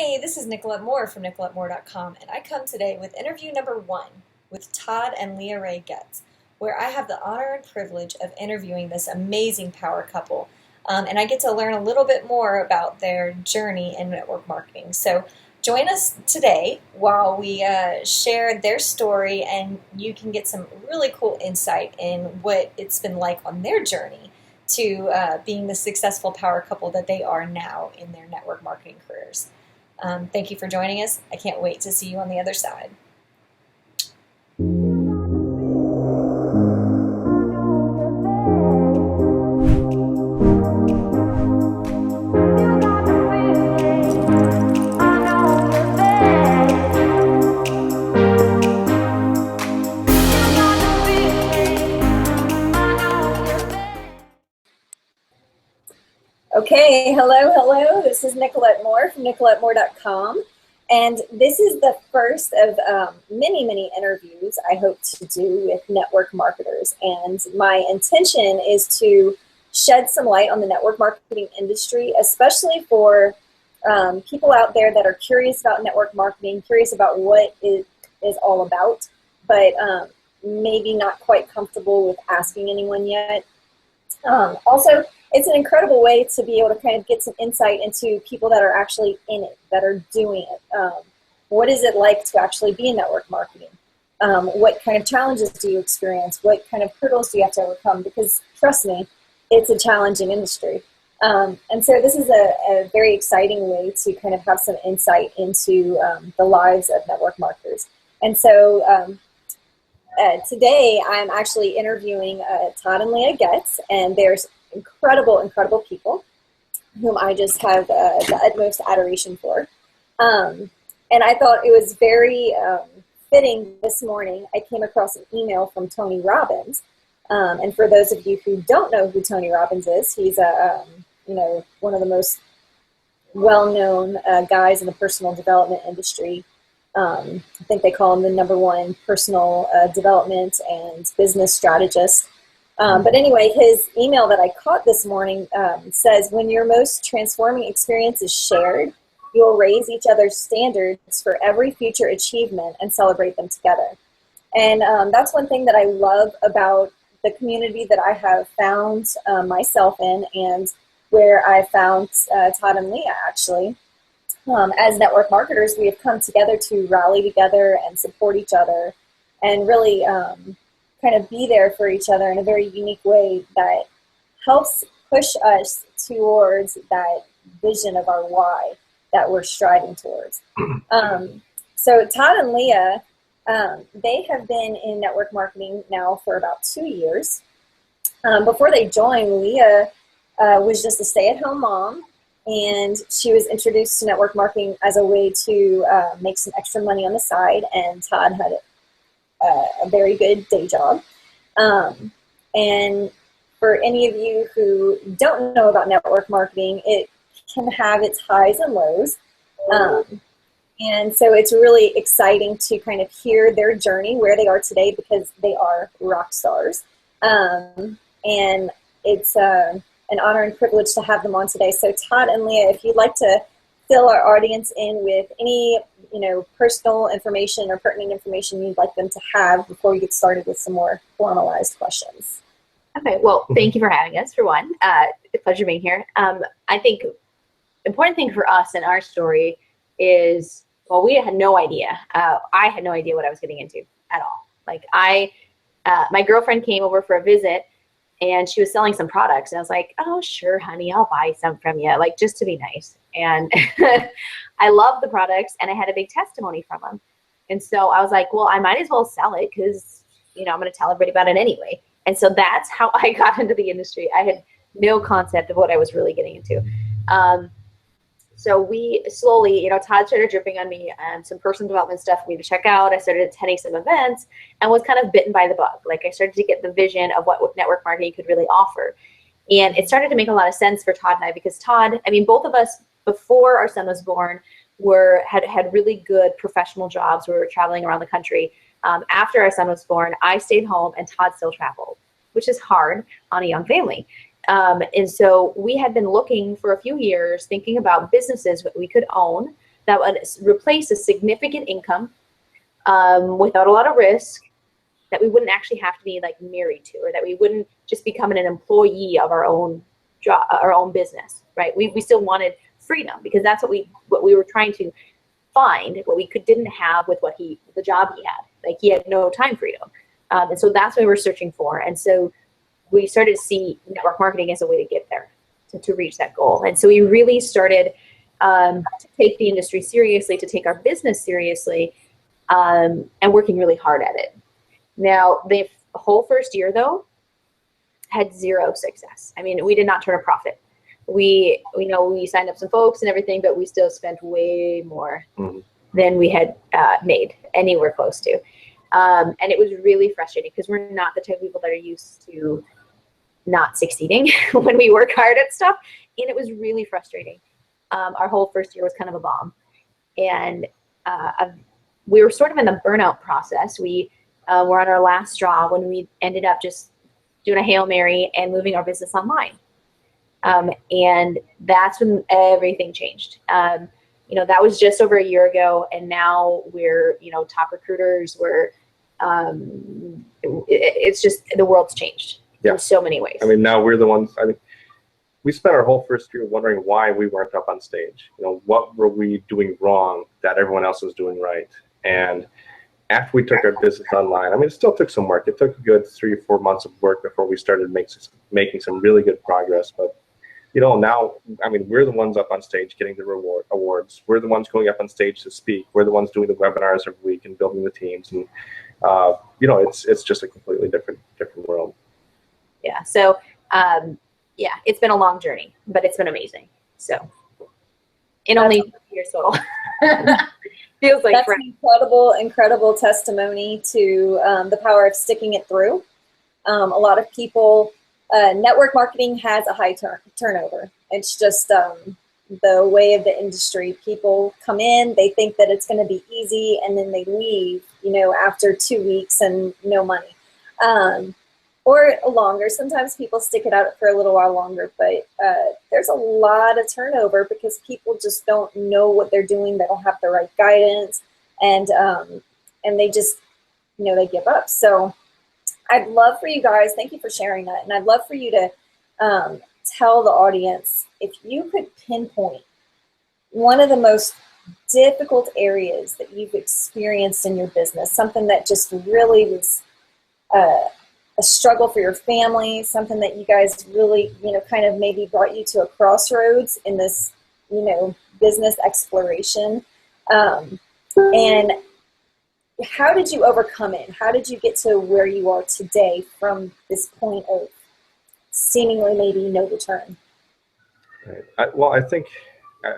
Hey, this is Nicolette Moore from NicoletteMoore.com, and I come today with interview number 1 with Todd and Leah Rae, where I have the honor and privilege of interviewing this amazing power couple. And I get to learn a little bit more about their journey in network marketing. So join us today while we share their story, and you can get some really cool insight in what it's been like on their journey to being the successful power couple that they are now in their network marketing careers. Thank you for joining us. I can't wait to see you on the other side. Okay, hello. This is Nicolette Moore from NicoletteMoore.com, and this is the first of many interviews I hope to do with network marketers. And my intention is to shed some light on the network marketing industry, especially for people out there that are curious about network marketing, curious about what it is all about, but maybe not quite comfortable with asking anyone yet. Also, it's an incredible way to be able to kind of get some insight into people that are actually in it, that are doing it. What is it like to actually be in network marketing? What kind of challenges do you experience? What kind of hurdles do you have to overcome? Because trust me, it's a challenging industry. And so this is a very exciting way to kind of have some insight into the lives of network marketers. And so today I'm actually interviewing Todd and Leah, and there's incredible people whom I just have the utmost adoration for. And I thought it was very fitting this morning. I came across an email from Tony Robbins. And for those of you who don't know who Tony Robbins is, he's one of the most well-known guys in the personal development industry. I think they call him the #1 personal development and business strategist. But anyway, his email that I caught this morning says, when your most transforming experience is shared, you will raise each other's standards for every future achievement and celebrate them together. And that's one thing that I love about the community that I have found myself in, and where I found Todd and Leah actually. As network marketers, we have come together to rally together and support each other and really kind of be there for each other in a very unique way that helps push us towards that vision of our why that we're striving towards. So Todd and Leah, they have been in network marketing now for about 2 years. Before they joined, Leah was just a stay-at-home mom, and she was introduced to network marketing as a way to make some extra money on the side, and Todd had a very good day job. And for any of you who don't know about network marketing, it can have its highs and lows. And so it's really exciting to kind of hear their journey, where they are today, because they are rock stars. And it's an honor and privilege to have them on today. So Todd and Leah, if you'd like to fill our audience in with any personal information or pertinent information you'd like them to have before we get started with some more formalized questions. Okay, well, thank you for having us, for one. A pleasure being here. I think important thing for us in our story is, well, we had no idea. I had no idea what I was getting into at all. Like my girlfriend came over for a visit, and she was selling some products, and I was like, oh, sure, honey, I'll buy some from you, like, just to be nice. And I love the products, and I had a big testimony from them. And so I was like, well, I might as well sell it, because, I'm going to tell everybody about it anyway. And so that's how I got into the industry. I had no concept of what I was really getting into. So we slowly, Todd started dripping on me some personal development stuff for me to check out. I started attending some events and was kind of bitten by the bug. Like, I started to get the vision of what network marketing could really offer. And it started to make a lot of sense for Todd and I, because Todd, both of us, before our son was born, had really good professional jobs. We were traveling around the country. After our son was born, I stayed home and Todd still traveled, which is hard on a young family. And so we had been looking for a few years, thinking about businesses that we could own that would replace a significant income without a lot of risk, that we wouldn't actually have to be like married to, or that we wouldn't just become an employee of our own job, our own business, right? We still wanted freedom, because that's what we were trying to find, what we didn't have with the job he had. Like, he had no time freedom. And so that's what we were searching for. And so we started to see network marketing as a way to get there, to reach that goal. And so we really started to take the industry seriously, to take our business seriously, and working really hard at it. Now, the whole first year, though, had zero success. I mean, we did not turn a profit. We signed up some folks and everything, but we still spent way more than we had made anywhere close to. And it was really frustrating, because we're not the type of people that are used to not succeeding when we work hard at stuff. And it was really frustrating. Our whole first year was kind of a bomb. And we were sort of in the burnout process. We were on our last straw when we ended up just doing a Hail Mary and moving our business online. And that's when everything changed. That was just over a year ago, and now we're, top recruiters. It's just, the world's changed in so many ways. I mean, now we're the ones, we spent our whole first year wondering why we weren't up on stage. What were we doing wrong that everyone else was doing right? And after we took our business online, it still took some work. It took a good 3 or 4 months of work before we started making some really good progress. But now, we're the ones up on stage getting the awards. We're the ones going up on stage to speak. We're the ones doing the webinars every week and building the teams. And, it's just a completely different world. Yeah. So, it's been a long journey, but it's been amazing. So, in only 2 years total. Feels like that's an incredible testimony to the power of sticking it through. A lot of people, network marketing has a high turnover. It's just the way of the industry. People come in, they think that it's going to be easy, and then they leave, after 2 weeks and no money. Or longer. Sometimes people stick it out for a little while longer, but there's a lot of turnover because people just don't know what they're doing. They don't have the right guidance, and they just, they give up. So I'd love for you guys, thank you for sharing that, and I'd love for you to tell the audience, if you could pinpoint one of the most difficult areas that you've experienced in your business, something that just really was a struggle for your family, something that you guys really, kind of maybe brought you to a crossroads in this, business exploration. And how did you overcome it? How did you get to where you are today from this point of seemingly maybe no return? Right. I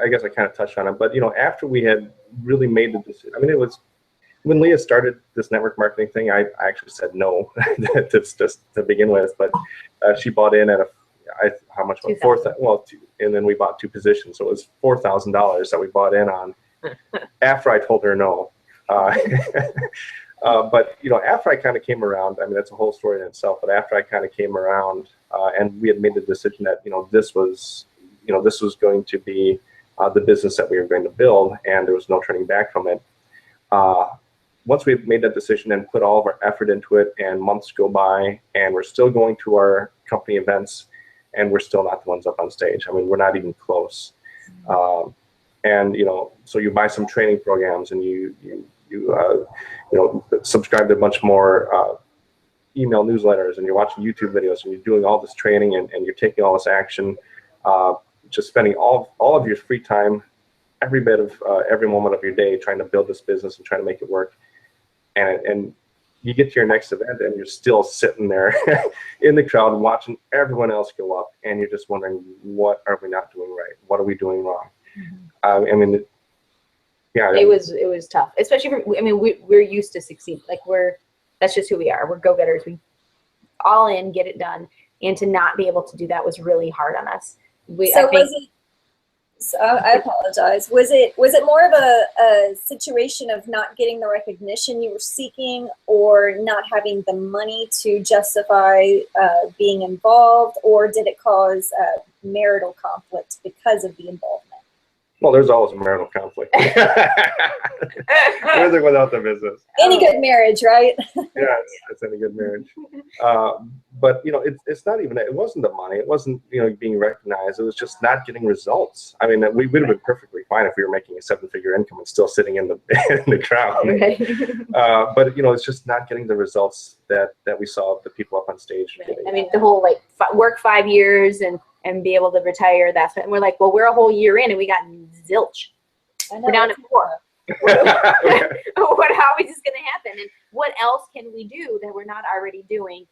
guess I kind of touched on it, but, after we had really made the decision, it was, when Leah started this network marketing thing, I actually said no to begin with, but she bought in at how much? And then we bought 2 positions, so it was $4,000 that we bought in on after I told her no. But after I kind of came around, that's a whole story in itself. But after I kind of came around, and we had made the decision that this was going to be the business that we were going to build, and there was no turning back from it. Once we've made that decision and put all of our effort into it, and months go by, and we're still going to our company events, and we're still not the ones up on stage. We're not even close. And so you buy some training programs, and you subscribe to a bunch more email newsletters, and you're watching YouTube videos, and you're doing all this training, and you're taking all this action, just spending all of your free time, every bit of every moment of your day trying to build this business and trying to make it work. And you get to your next event, and you're still sitting there in the crowd watching everyone else go up, and you're just wondering, what are we not doing right? What are we doing wrong? It was tough, especially we're used to succeed. That's just who we are. We're go-getters. We all in, get it done, and to not be able to do that was really hard on us. I apologize. Was it more of a situation of not getting the recognition you were seeking, or not having the money to justify being involved, or did it cause marital conflict because of the involvement? Well, there's always a marital conflict. Everything without the business. Any good marriage, right? Yeah, it's any good marriage. But you know, it's not even. It wasn't the money. It wasn't being recognized. It was just not getting results. I mean, we would have been perfectly fine if we were making a 7-figure income and still sitting in the in the crowd. Right. But it's just not getting the results that we saw the people up on stage getting. I mean, the whole like work 5 years and be able to retire. That's what, and we're like, well, we're a whole year in and we got zilch. We're down at 4. How is this going to happen? And what else can we do that we're not already doing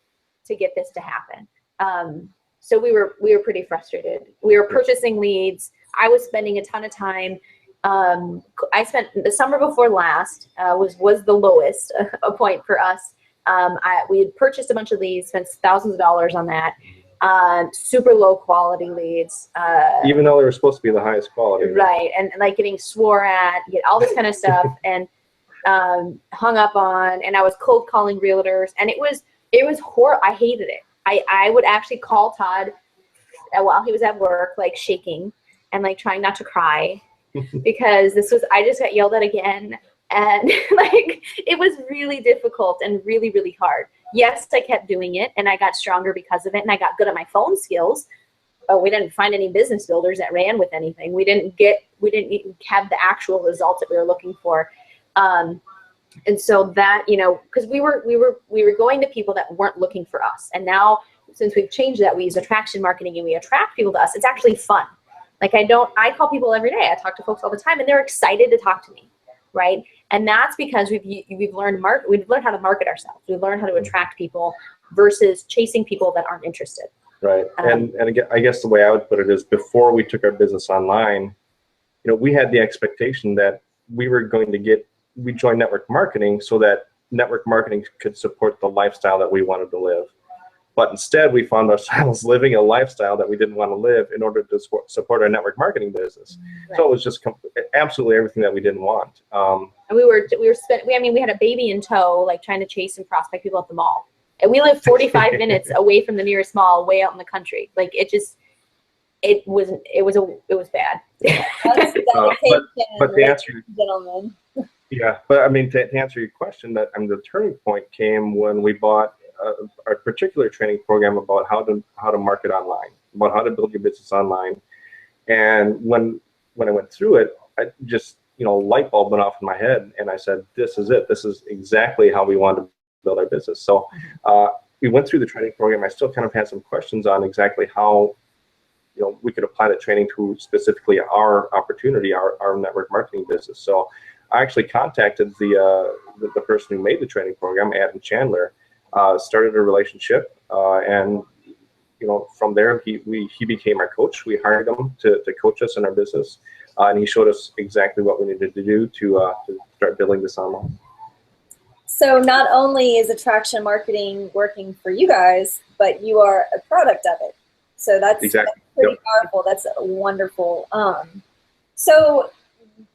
to get this to happen? So we were pretty frustrated. We were purchasing leads. I was spending a ton of time. I spent the summer before last was the lowest a point for us. We had purchased a bunch of leads, spent thousands of dollars on that. Super low quality leads. Even though they were supposed to be the highest quality. Right, and like getting swore at, get all this kind of stuff, and hung up on, and I was cold calling realtors, and it was horrible. I hated it. I would actually call Todd while he was at work, like shaking and like trying not to cry because I just got yelled at again, and like it was really difficult and really, really hard. Yes, I kept doing it, and I got stronger because of it, and I got good at my phone skills. But we didn't find any business builders that ran with anything. We didn't have the actual results that we were looking for. And so that, because we were going to people that weren't looking for us. And now, since we've changed that, we use attraction marketing and we attract people to us. It's actually fun. Like I call people every day. I talk to folks all the time, and they're excited to talk to me. Right. And that's because we've learned how to market ourselves. We've learned how to attract people versus chasing people that aren't interested. Right. And again, I guess the way I would put it is before we took our business online, we had the expectation that we joined network marketing so that network marketing could support the lifestyle that we wanted to live. But instead, we found ourselves living a lifestyle that we didn't want to live in order to support our network marketing business. Right. So it was just absolutely everything that we didn't want. And we had a baby in tow, like trying to chase and prospect people at the mall. And we lived 45 minutes away from the nearest mall, way out in the country. Like it was bad. But to answer, gentlemen. Yeah, but I mean, to answer your question, the turning point came when we bought a particular training program about how to market online, about how to build your business online. And when I went through it, I just light bulb went off in my head, and I said, "This is it. This is exactly how we want to build our business." So we went through the training program. I still kind of had some questions on exactly how we could apply the training to specifically our opportunity, our network marketing business. So I actually contacted the person who made the training program, Adam Chandler. Started a relationship, and from there he became our coach. We hired him to coach us in our business, and he showed us exactly what we needed to do to start building this online. So not only is attraction marketing working for you guys, but you are a product of it. So that's pretty powerful. That's wonderful. So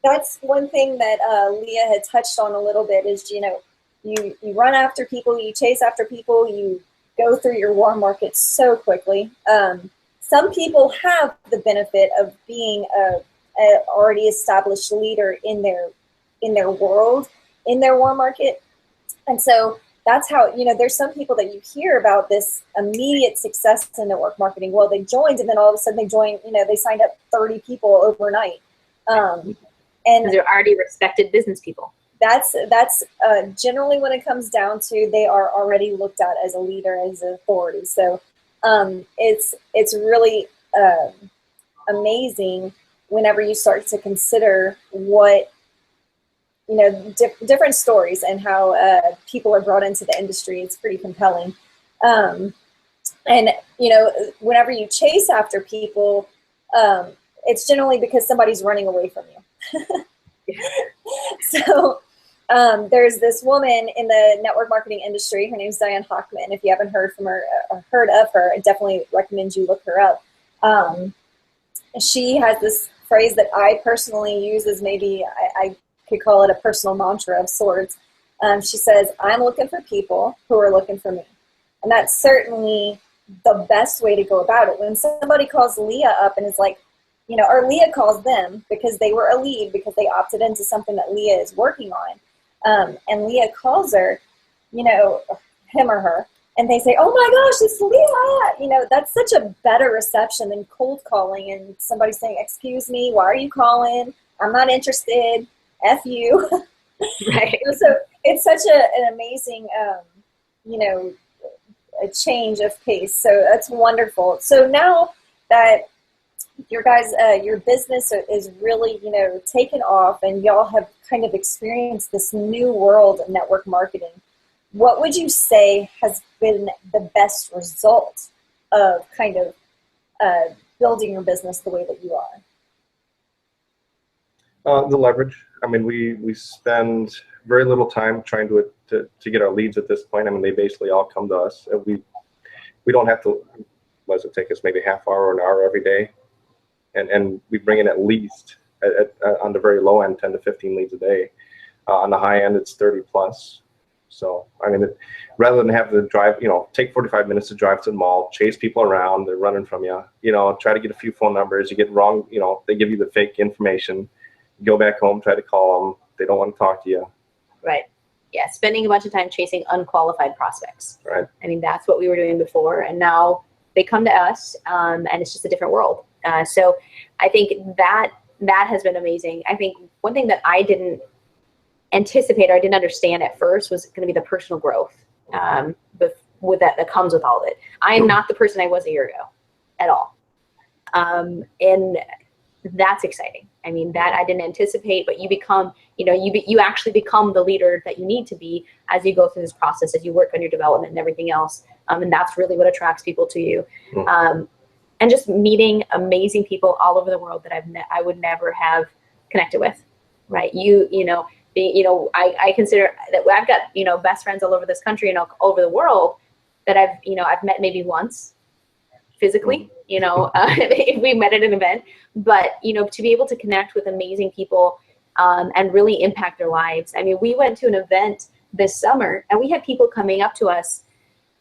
that's one thing that Leah had touched on a little bit is, you run after people, you chase after people, you go through your warm market so quickly. Some people have the benefit of being a already established leader in their world, in their warm market. And so that's how, there's some people that you hear about this immediate success in network marketing. Well, they joined, and then all of a sudden they joined, they signed up 30 people overnight. And they're already respected business people. That's generally when it comes down to, they are already looked at as a leader, as an authority. So it's really amazing whenever you start to consider what, different stories and how people are brought into the industry. It's pretty compelling. And, whenever you chase after people, it's generally because somebody's running away from you. So there's this woman in the network marketing industry. Her name's Diane Hockman. If you haven't heard of her, I definitely recommend you look her up. She has this phrase that I personally use as maybe I could call it a personal mantra of sorts. She says, "I'm looking for people who are looking for me." And that's certainly the best way to go about it. When somebody calls Leah up and is like, or Leah calls them because they were a lead because they opted into something that Leah is working on. And Leah calls her, him or her, and they say, oh my gosh, it's Leah. That's such a better reception than cold calling and somebody saying, excuse me, why are you calling? I'm not interested. F you. Right. So it's such an amazing, a change of pace. So that's wonderful. So now that your business is really, taken off and y'all have kind of experienced this new world of network marketing, what would you say has been the best result of kind of building your business the way that you are? The leverage. I mean, we spend very little time trying to get our leads at this point. I mean, they basically all come to us. We don't have to, what does it take us, maybe half hour or an hour every day? And we bring in at least, on the very low end, 10 to 15 leads a day. On the high end, it's 30 plus. So, I mean, rather than have to drive, take 45 minutes to drive to the mall, chase people around, they're running from you, try to get a few phone numbers, you get wrong, they give you the fake information, you go back home, try to call them, they don't want to talk to you. Right. Yeah, spending a bunch of time chasing unqualified prospects. Right. I mean, that's what we were doing before, and now they come to us, and it's just a different world. So I think that has been amazing. I think one thing that I didn't anticipate or I didn't understand at first was going to be the personal growth with that comes with all of it. I am not the person I was a year ago at all. And that's exciting. I mean, that I didn't anticipate, but you become, you actually become the leader that you need to be as you go through this process, as you work on your development and everything else. And that's really what attracts people to you. And just meeting amazing people all over the world that I would never have connected with, right? I consider that I've got, best friends all over this country and all over the world that I've met maybe once physically, if we met at an event, but, to be able to connect with amazing people and really impact their lives. I mean, we went to an event this summer and we had people coming up to us,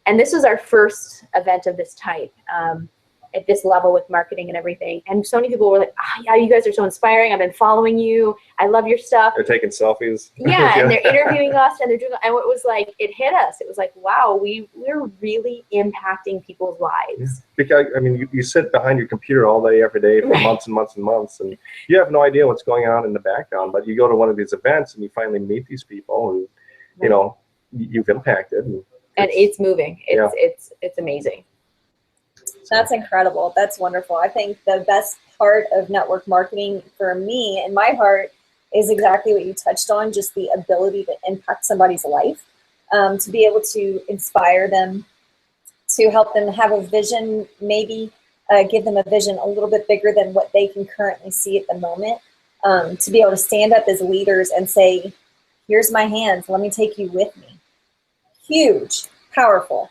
and this was our first event of this type. At this level with marketing and everything. And so many people were like, yeah, you guys are so inspiring. I've been following you. I love your stuff. They're taking selfies. Yeah, and they're interviewing us and they're doing, and it was like, it hit us. It was like, wow, we're really impacting people's lives. Yeah. Because, I mean, you sit behind your computer all day, every day for months and months and months, and you have no idea what's going on in the background, but you go to one of these events and you finally meet these people and, you've impacted. And it's moving. It's amazing. That's incredible. That's wonderful. I think the best part of network marketing for me in my heart is exactly what you touched on, just the ability to impact somebody's life, to be able to inspire them, to help them have a vision, maybe give them a vision a little bit bigger than what they can currently see at the moment, to be able to stand up as leaders and say, here's my hands, let me take you with me. Huge, powerful.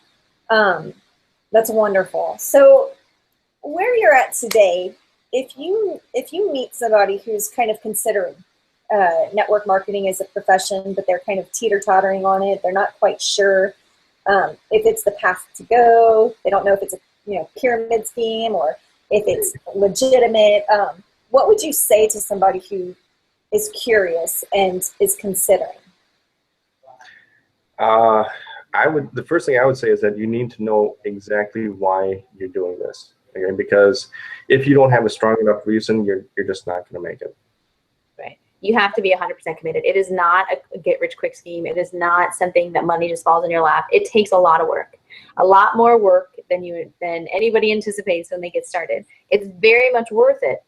That's wonderful. So where you're at today, if you meet somebody who's kind of considering network marketing as a profession, but they're kind of teeter-tottering on it, they're not quite sure if it's the path to go, they don't know if it's a pyramid scheme or if it's legitimate, what would you say to somebody who is curious and is considering? The first thing I would say is that you need to know exactly why you're doing this. Okay? Because if you don't have a strong enough reason, you're just not going to make it. Right. You have to be 100% committed. It is not a get-rich-quick scheme. It is not something that money just falls in your lap. It takes a lot of work, a lot more work than anybody anticipates when they get started. It's very much worth it,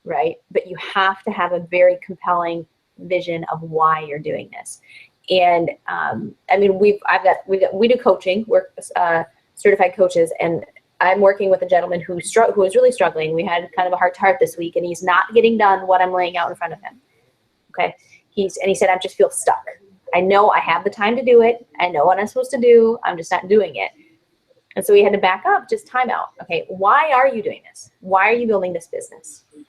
right? But you have to have a very compelling vision of why you're doing this. And I mean, we do coaching, we're certified coaches, and I'm working with a gentleman who is really struggling. We had kind of a heart-to-heart this week, and he's not getting done what I'm laying out in front of him. Okay, he said, I just feel stuck. I know I have the time to do it. I know what I'm supposed to do. I'm just not doing it. And so we had to back up, just time out. Okay, why are you doing this? Why are you building this business? He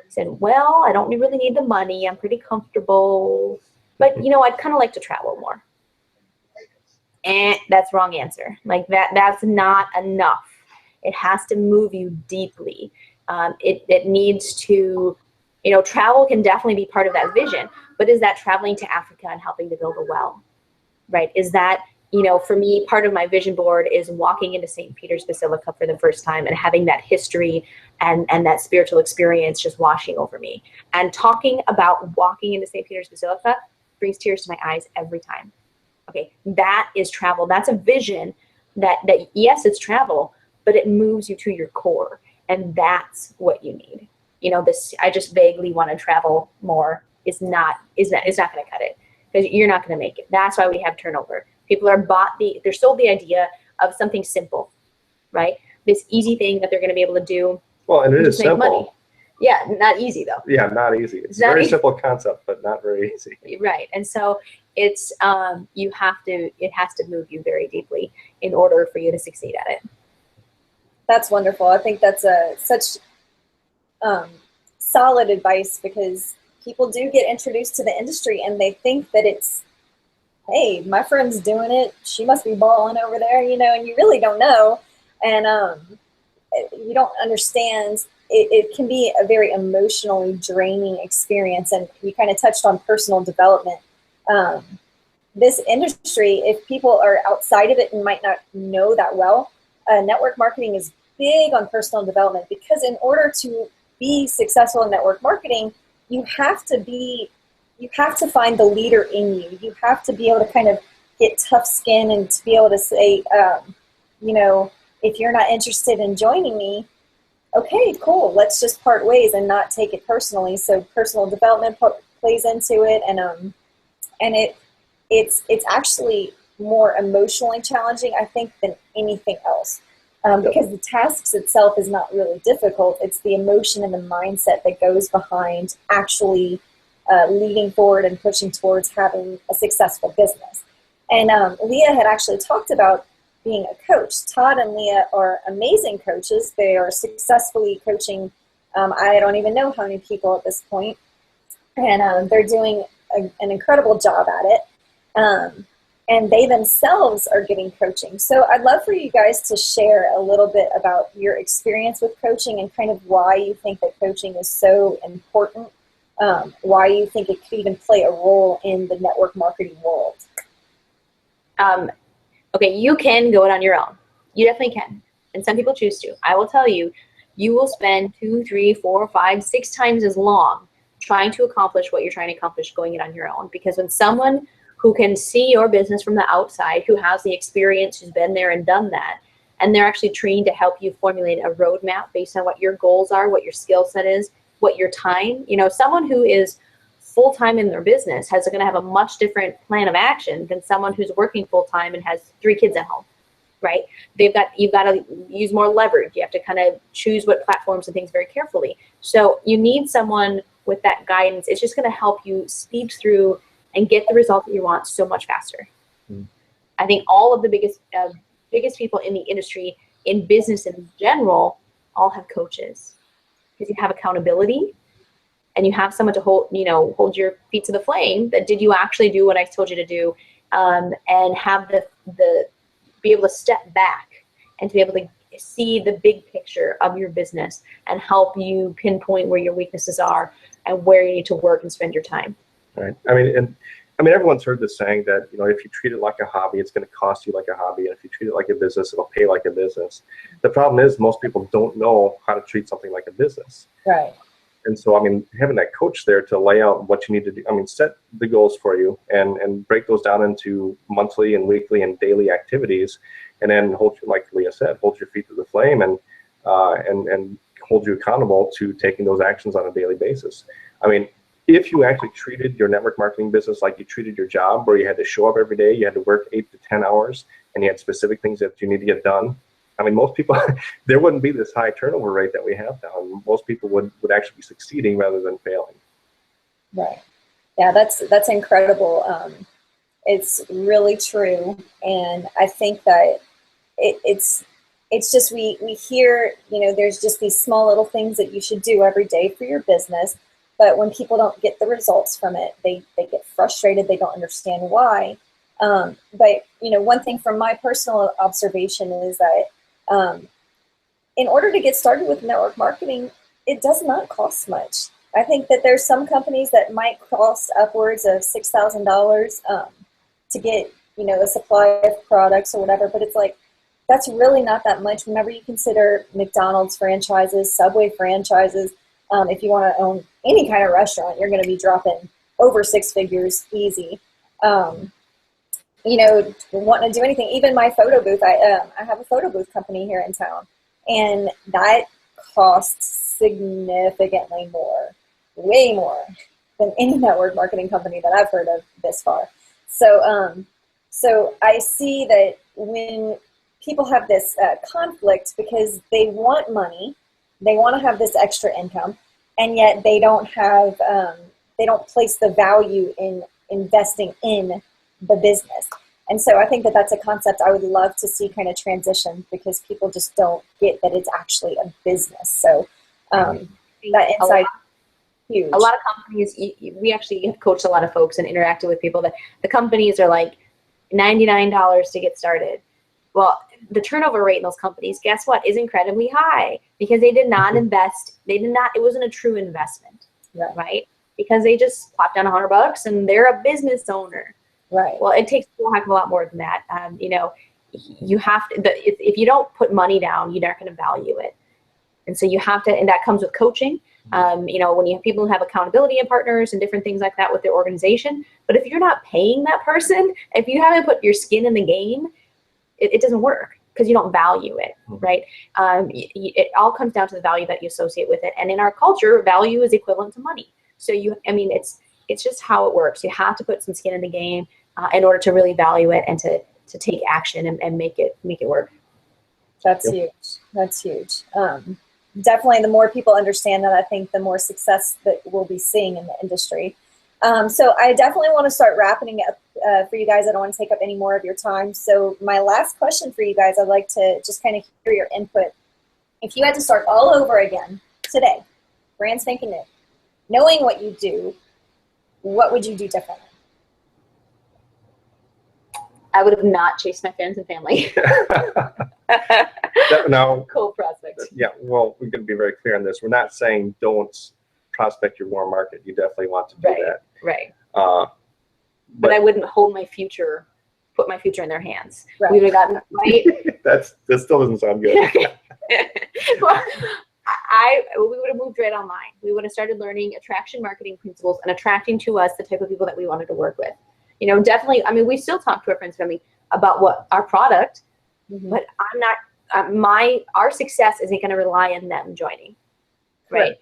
said, well, I don't really need the money. I'm pretty comfortable. But, I'd kind of like to travel more. And that's wrong answer. Like that's not enough. It has to move you deeply. It needs to, travel can definitely be part of that vision, but is that traveling to Africa and helping to build a well, right? Is that, for me, part of my vision board is walking into St. Peter's Basilica for the first time and having that history and that spiritual experience just washing over me. And talking about walking into St. Peter's Basilica brings tears to my eyes every time. Okay, that is travel. That's a vision that yes, it's travel, but it moves you to your core. And that's what you need. This, I just vaguely want to travel more is not going to cut it, because you're not going to make it. That's why we have turnover. People are they're sold the idea of something simple, right? This easy thing that they're going to be able to do. Well, and it is simple. Money. Yeah, not easy though. Yeah, not easy. It's a very simple concept, but not very easy. Right. And so it's it has to move you very deeply in order for you to succeed at it. That's wonderful. I think that's such solid advice, because people do get introduced to the industry and they think that it's, hey, my friend's doing it, she must be balling over there, and you really don't know. And you don't understand. It can be a very emotionally draining experience. And you kind of touched on personal development. This industry, if people are outside of it and might not know that well, network marketing is big on personal development, because in order to be successful in network marketing, you have to find the leader in you. You have to be able to kind of get tough skin and to be able to say, if you're not interested in joining me, okay, cool, let's just part ways and not take it personally. So personal development plays into it, and it's actually more emotionally challenging, I think, than anything else. Because the tasks itself is not really difficult. It's the emotion and the mindset that goes behind actually leading forward and pushing towards having a successful business. And Leah had actually talked about being a coach. Todd and Leah are amazing coaches. They are successfully coaching, I don't even know how many people at this point. And they're doing an incredible job at it. And they themselves are getting coaching. So I'd love for you guys to share a little bit about your experience with coaching and kind of why you think that coaching is so important, why you think it could even play a role in the network marketing world. Okay, you can go it on your own. You definitely can. And some people choose to. I will tell you, you will spend 2, 3, 4, 5, 6 times as long trying to accomplish what you're trying to accomplish going it on your own. Because when someone who can see your business from the outside, who has the experience, who's been there and done that, and they're actually trained to help you formulate a roadmap based on what your goals are, what your skill set is, what your time, someone who is full-time in their business is going to have a much different plan of action than someone who's working full-time and has 3 kids at home, right? You've got to use more leverage. You have to kind of choose what platforms and things very carefully. So you need someone with that guidance. It's just going to help you speed through and get the result that you want so much faster. I think all of the biggest people in the industry, in business in general, all have coaches, because you have accountability and you have someone to hold your feet to the flame. That did you actually do what I told you to do, and have the be able to step back and to be able to see the big picture of your business and help you pinpoint where your weaknesses are and where you need to work and spend your time. Right. I mean, everyone's heard this saying that, if you treat it like a hobby, it's going to cost you like a hobby. And if you treat it like a business, it'll pay like a business. The problem is most people don't know how to treat something like a business. Right. And so, having that coach there to lay out what you need to do, set the goals for you and break those down into monthly and weekly and daily activities. And then like Leah said, hold your feet to the flame and hold you accountable to taking those actions on a daily basis. If you actually treated your network marketing business like you treated your job, where you had to show up every day, you had to work 8 to 10 hours, and you had specific things that you need to get done, most people, there wouldn't be this high turnover rate that we have now. Most people would actually be succeeding rather than failing. Right. Yeah, that's incredible. It's really true. And I think that it's just, we hear, there's just these small little things that you should do every day for your business. But when people don't get the results from it, they get frustrated. They don't understand why. But, one thing from my personal observation is that in order to get started with network marketing, it does not cost much. I think that there's some companies that might cost upwards of $6,000 to get, you know, a supply of products or whatever, but it's like, that's really not that much whenever you consider McDonald's franchises, Subway franchises. If you want to own any kind of restaurant, you're going to be dropping over 6 figures easy. You know, wanting to do anything, even my photo booth, I have a photo booth company here in town, and that costs significantly more, way more than any network marketing company that I've heard of this far. So, so I see that when people have this conflict because they want money, they want to have this extra income, and yet they don't have, they don't place the value in investing in the business. And so I think that that's a concept I would love to see kind of transition, because people just don't get that it's actually a business. So that insight is huge. A lot of companies, we actually have coached a lot of folks and interacted with people that the companies are like $99 to get started. Well, the turnover rate in those companies, guess what, is incredibly high, because they did not invest. It wasn't a true investment, right? Because they just plopped down $100 and they're a business owner. Right. Well, it takes a heck of a lot more than that. You know, you have to, if you don't put money down, you're not going to value it. And so you have to, and that comes with coaching. You know, when you have people who have accountability and partners and different things like that with their organization. But if you're not paying that person, if you haven't put your skin in the game, it doesn't work, because you don't value it, right? It all comes down to the value that you associate with it. And in our culture, value is equivalent to money. So it's just how it works. You have to put some skin in the game in order to really value it and to take action and make it work. That's huge. That's huge. Definitely, the more people understand that, I think the more success that we'll be seeing in the industry. So I definitely want to start wrapping it up for you guys. I don't want to take up any more of your time. So my last question for you guys, I'd like to just kind of hear your input. If you had to start all over again today, brand spanking new, knowing what you do, what would you do differently? I would have not chased my friends and family. No. Cool prospect. Yeah, well, we're going to be very clear on this. We're not saying don't prospect your warm market. You definitely want to do that. Right. But I wouldn't put my future in their hands. Right. We would have gotten right. that still doesn't sound good. Well, we would have moved right online. We would have started learning attraction marketing principles and attracting to us the type of people that we wanted to work with. You know, definitely. I mean, we still talk to our friends and family about what our product, but I'm not. Our success isn't going to rely on them joining, right?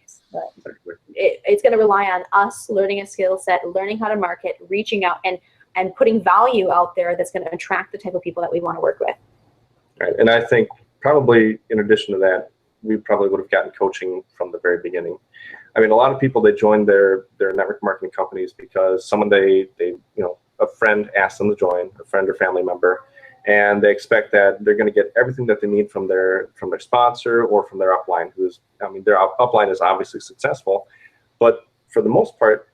It's going to rely on us learning a skill set, learning how to market, reaching out, and putting value out there that's going to attract the type of people that we want to work with. Right. And I think probably in addition to that, we probably would have gotten coaching from the very beginning. I mean, a lot of people, they join their network marketing companies because someone a friend asked them to join, a friend or family member, and they expect that they're going to get everything that they need from their sponsor or from their upline, their upline is obviously successful, but for the most part,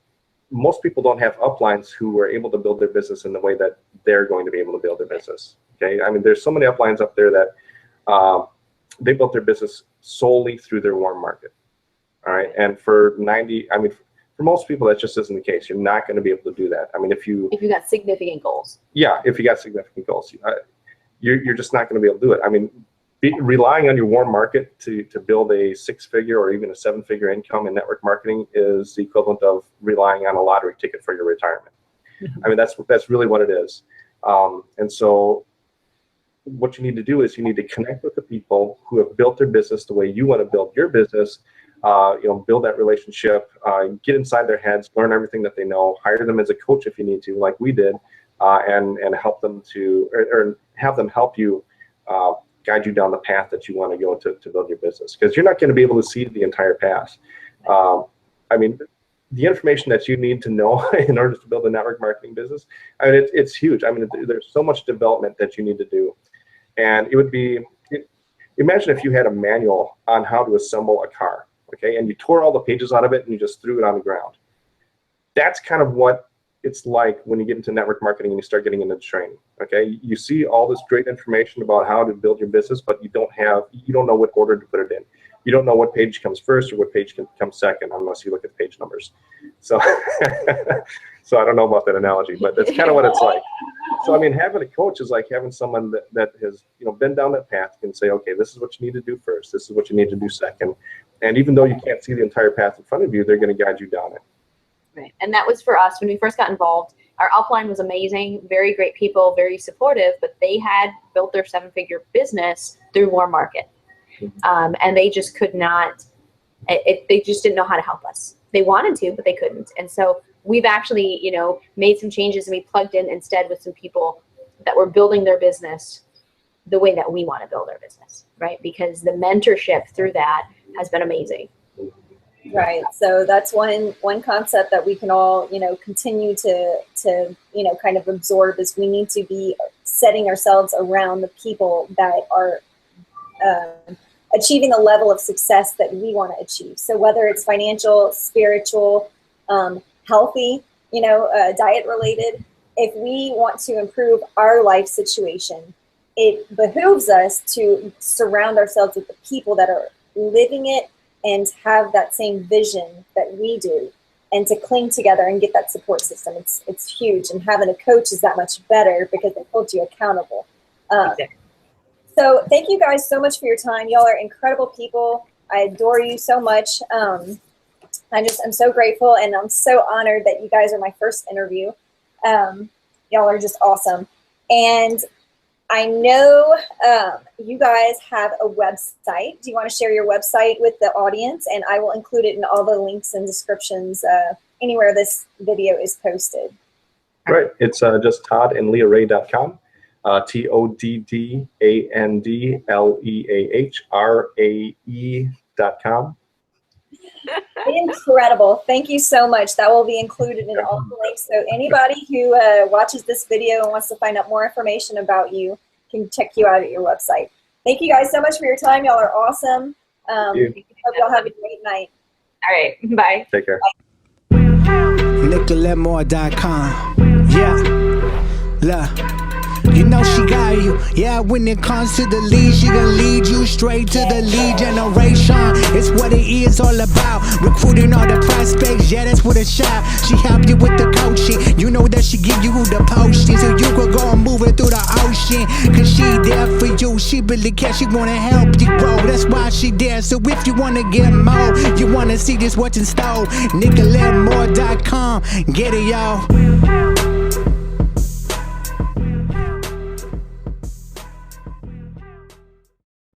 most people don't have uplines who are able to build their business in the way that they're going to be able to build their business. Okay, I mean, there's so many uplines up there that they built their business solely through their warm market. All right, and for most people, that just isn't the case. You're not going to be able to do that. I mean, if you got significant goals. Yeah, if you got significant goals, you're just not going to be able to do it. I mean, relying on your warm market to build a 6-figure or even a 7-figure income in network marketing is the equivalent of relying on a lottery ticket for your retirement. I mean, that's really what it is. And so what you need to do is you need to connect with the people who have built their business the way you want to build your business. Build that relationship, get inside their heads, learn everything that they know, hire them as a coach if you need to, like we did, and help them or have them help you guide you down the path that you want to go to build your business. Because you're not going to be able to see the entire path. I mean, the information that you need to know in order to build a network marketing business, I mean, it's huge. I mean, there's so much development that you need to do. And it would be, imagine if you had a manual on how to assemble a car. Okay, and you tore all the pages out of it and you just threw it on the ground. That's kind of what it's like when you get into network marketing and you start getting into training. Okay, you see all this great information about how to build your business, but you don't know what order to put it in. you don't know what page comes first or what page comes second unless you look at page numbers. So, so I don't know about that analogy, but that's kind of what it's like. So I mean, having a coach is like having someone that has, you know, been down that path and say, okay, this is what you need to do first. This is what you need to do second. And even though you can't see the entire path in front of you, they're going to guide you down it. Right. And that was for us when we first got involved. Our upline was amazing, very great people, very supportive, but they had built their 7-figure business through warm market. And they just could not, they just didn't know how to help us. They wanted to, but they couldn't. And so we've actually, you know, made some changes, and we plugged in instead with some people that were building their business the way that we want to build our business, right? Because the mentorship through that has been amazing. Right. So that's one concept that we can all, you know, continue to, you know, kind of absorb, is we need to be setting ourselves around the people that are achieving the level of success that we want to achieve. So whether it's financial, spiritual, healthy, you know, diet related, if we want to improve our life situation, it behooves us to surround ourselves with the people that are living it and have that same vision that we do, and to cling together and get that support system. It's huge, and having a coach is that much better because they hold you accountable. So thank you guys so much for your time. Y'all are incredible people. I adore you so much. I'm so grateful, and I'm so honored that you guys are my first interview. Y'all are just awesome. And I know you guys have a website. Do you want to share your website with the audience? And I will include it in all the links and descriptions anywhere this video is posted. Right. It's just toddandleahrae.com. TODDANDLEAHRAE.com. Incredible. Thank you so much. That will be included in all the links. So anybody who watches this video and wants to find out more information about you can check you out at your website. Thank you guys so much for your time. Y'all are awesome. Hope y'all have a great night. All right. Bye. Take care. NicoletteMoore.com. Yeah. Look. You know she got you, yeah, when it comes to the lead, she gon' lead you straight to the lead generation. It's what it is all about, recruiting all the prospects, yeah, that's what it's shot. She help you with the coaching, you know that she give you the potion, so you could go and move it through the ocean. Cause she there for you, she really cares, she wanna help you grow, that's why she there. So if you wanna get more, you wanna see this what's in store, NicoletteMoore.com, get it y'all.